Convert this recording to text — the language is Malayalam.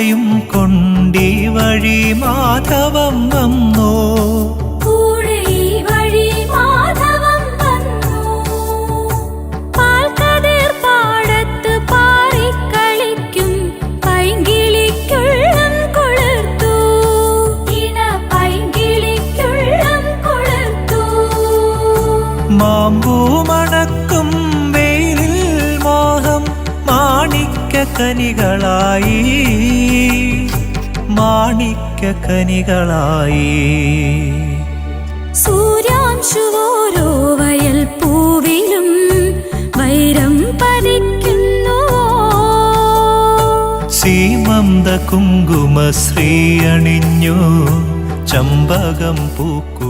കൂടെയും കൊണ്ടീ വഴി മാധവം വന്നോ. മാമ്പൂമണക്കും വെയിലിൽ മോഹം മാണിക്യക്കനികളായി മാണിക്യക്കനികളായി. സൂര്യാംശുവോരോ വയൽ പൂവിലും വൈരം പതിക്കുന്നു. സീമന്ത കുങ്കുമശ്രീ അണിഞ്ഞു ചമ്പകം പൂക്കു.